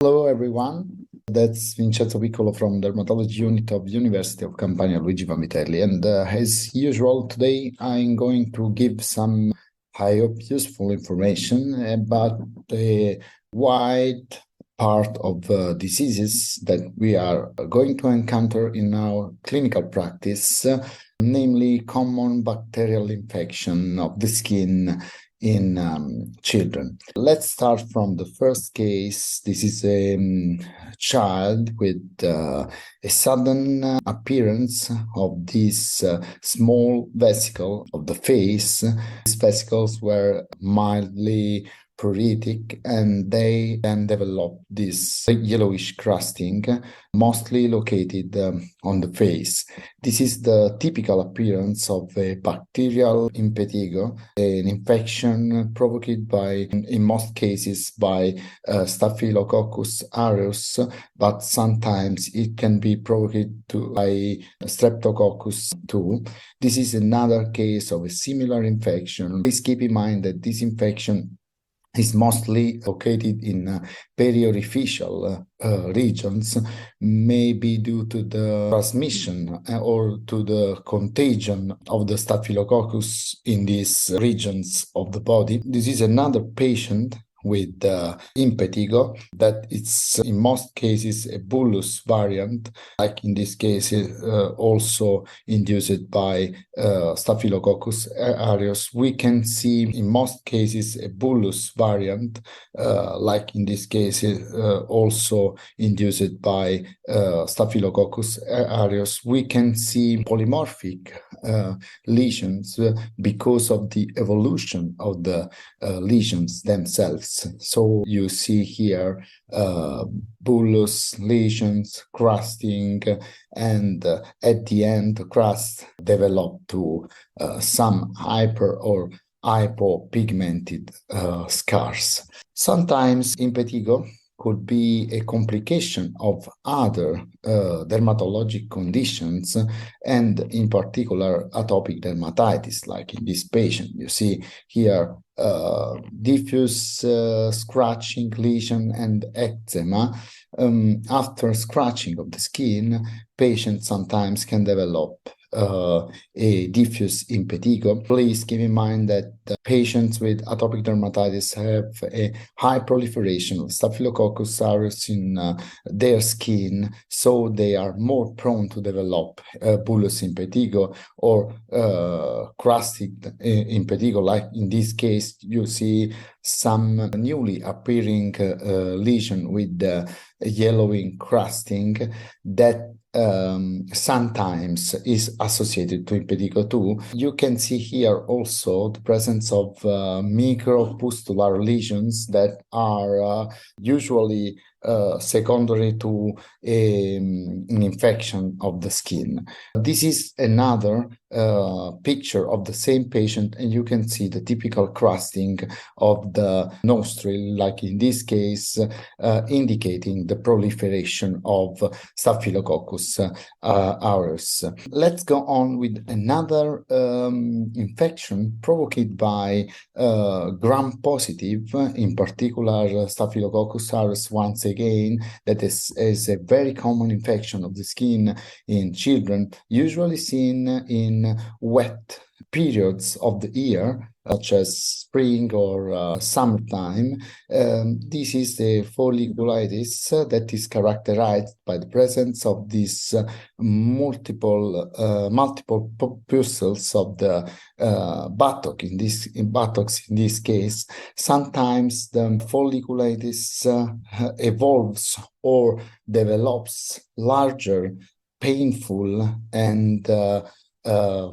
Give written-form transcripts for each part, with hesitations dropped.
Hello, everyone. That's Vincenzo Piccolo from Dermatology Unit of University of Campania Luigi Vanvitelli. And as usual, today I'm going to give some, I hope, useful information about the wide part of diseases that we are going to encounter in our clinical practice, namely common bacterial infection of the skin in children. Let's start from the first case. This is a child with a sudden appearance of this small vesicle of the face. These vesicles were mildly pruritic, and they then develop this yellowish crusting, mostly located on the face. This is the typical appearance of a bacterial impetigo, an infection provoked by, in most cases, by Staphylococcus aureus, but sometimes it can be provoked by Streptococcus too. This is another case of a similar infection. Please keep in mind that this infection is mostly located in periorificial regions, maybe due to the transmission or to the contagion of the Staphylococcus in these regions of the body. This is another patient with impetigo that it's in most cases a bullous variant, like in this case also induced by Staphylococcus aureus. We can see in most cases a bullous variant, like in this case also induced by Staphylococcus aureus. We can see polymorphic lesions because of the evolution of the lesions themselves. So you see here bullous lesions, crusting, and at the end the crust develop to some hyper or hypopigmented scars. Sometimes impetigo could be a complication of other dermatologic conditions, and in particular atopic dermatitis, like in this patient. You see here diffuse scratching, lesion, and eczema. After scratching of the skin, patients sometimes can develop a diffuse impetigo. Please keep in mind that patients with atopic dermatitis have a high proliferation of Staphylococcus aureus in their skin, so they are more prone to develop bullous impetigo or crusted impetigo. Like in this case, you see some newly appearing lesion with yellowing crusting that sometimes is associated to impetigo too. You can see here also the presence of micropustular lesions that are usually secondary to an infection of the skin. This is another picture of the same patient, and you can see the typical crusting of the nostril, like in this case, indicating the proliferation of Staphylococcus aureus. Let's go on with another infection provoked by gram-positive, in particular Staphylococcus aureus once again, that is a very common infection of the skin in children, usually seen in wet periods of the year, such as spring or summertime. This is the folliculitis that is characterized by the presence of these multiple pustles of the buttock. Buttocks in this case, sometimes the folliculitis evolves or develops larger, painful, and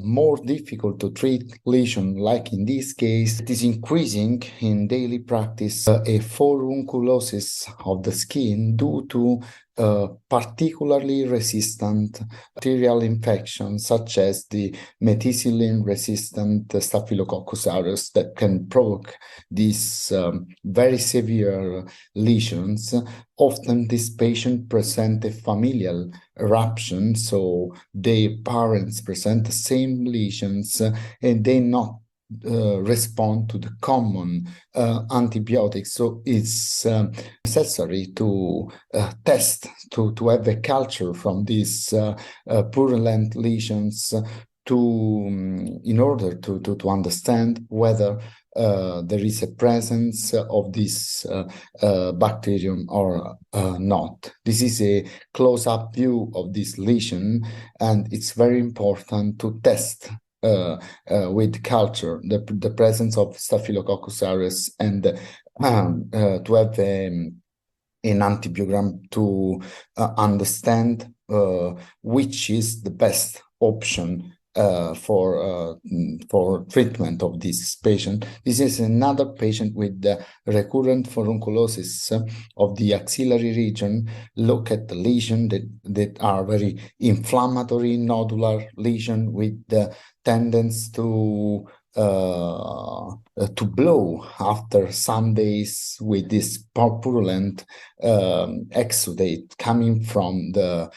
more difficult to treat lesion, like in this case. It is increasing in daily practice a furunculosis of the skin due to particularly resistant bacterial infections, such as the methicillin-resistant Staphylococcus aureus, that can provoke these very severe lesions. Often this patient present a familial eruption, so their parents present the same lesions, and they not respond to the common antibiotics. So it's necessary to test, to have a culture from these purulent lesions in order to understand whether there is a presence of this bacterium or not. This is a close-up view of this lesion, and it's very important to test with culture the presence of Staphylococcus aureus and to have an antibiogram to understand which is the best option for treatment of this patient. This is another patient with recurrent furunculosis of the axillary region. Look at the lesion that are very inflammatory nodular lesion with the tendency to blow after some days with this purulent exudate coming from the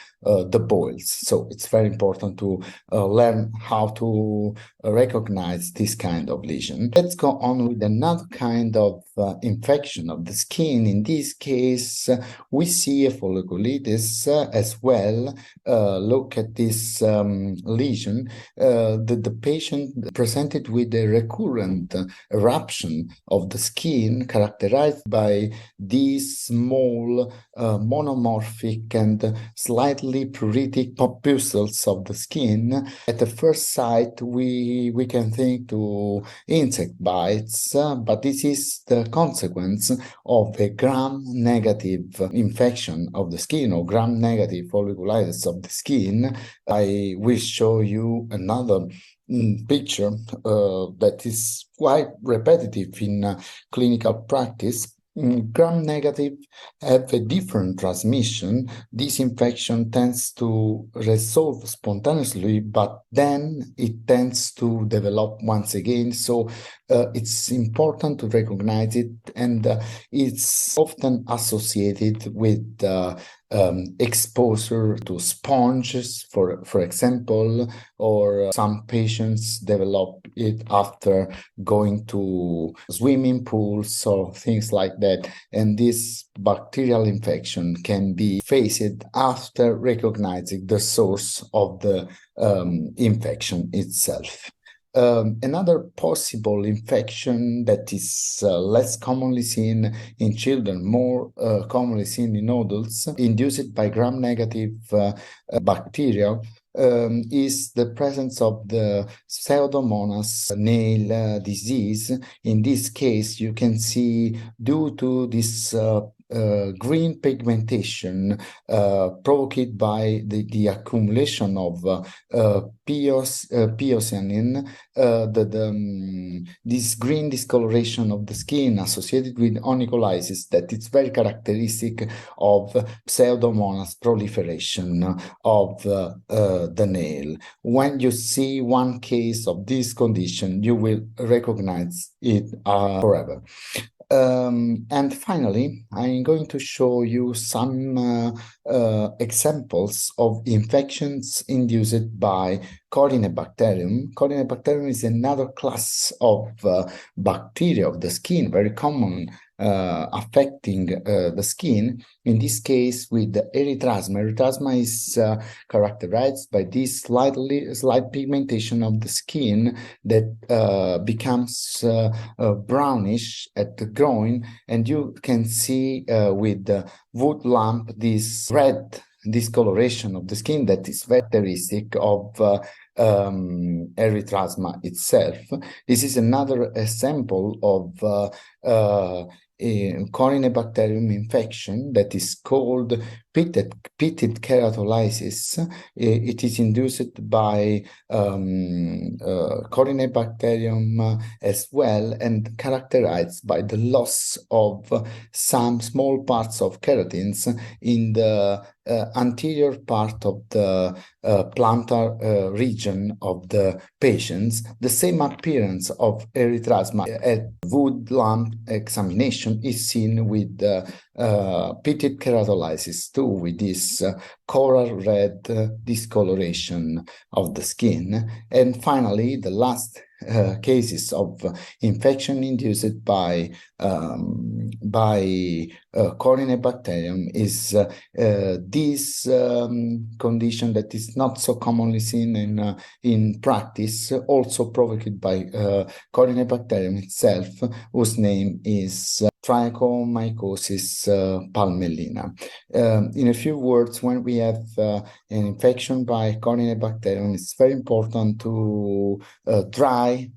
boils. So it's very important to learn how to recognize this kind of lesion. Let's go on with another kind of infection of the skin. In this case, we see a folliculitis as well. Look at this lesion. The patient presented with a recurrent eruption of the skin characterized by these small monomorphic and slightly pruritic papules of the skin. At the first sight, we can think to insect bites, but this is the consequence of a gram-negative infection of the skin or gram-negative folliculitis of the skin. I will show you another picture that is quite repetitive in clinical practice. Gram-negative have a different transmission. This infection tends to resolve spontaneously, but then it tends to develop once again. So it's important to recognize it, and it's often associated with exposure to sponges, for example, or some patients develop it after going to swimming pools or things like that. And this bacterial infection can be faced after recognizing the source of the infection itself. Another possible infection that is less commonly seen in children, more commonly seen in adults, induced by gram-negative bacteria, is the presence of the Pseudomonas nail disease. In this case, you can see, due to this green pigmentation provoked by the accumulation of piocyanin, this green discoloration of the skin associated with onycholysis, that it's very characteristic of Pseudomonas proliferation of the nail. When you see one case of this condition, you will recognize it forever. And finally, I'm going to show you some examples of infections induced by Corynebacterium. Corynebacterium is another class of bacteria of the skin, very common, affecting the skin. In this case, with the erythrasma. Erythrasma is characterized by this slight pigmentation of the skin that becomes brownish at the groin, and you can see with the wood lamp this red discoloration of the skin that is very characteristic of erythrasma itself. This is another example of Corynebacterium infection that is called pitted keratolysis. It is induced by Corynebacterium as well, and characterized by the loss of some small parts of keratins in the anterior part of the plantar region of the patients. The same appearance of erythrasma at wood lamp examination is seen with pitted keratolysis too, with this coral red discoloration of the skin. And finally, the last cases of infection induced by Corynebacterium is this condition that is not so commonly seen in practice, also provoked by Corynebacterium itself, whose name is Trichomycosis palmellina. In a few words, when we have an infection by Corynebacterium, it's very important to dry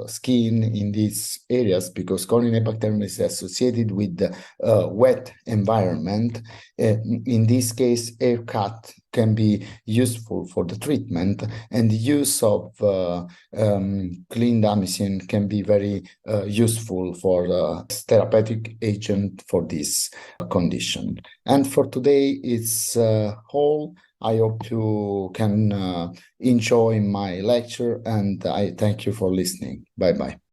skin in these areas because Corynebacterium is associated with wet environment. In this case, haircut can be useful for the treatment, and the use of clindamycin can be very useful for therapeutic agent for this condition. And for today, it's all. I hope you can enjoy my lecture, and I thank you for listening. Bye-bye.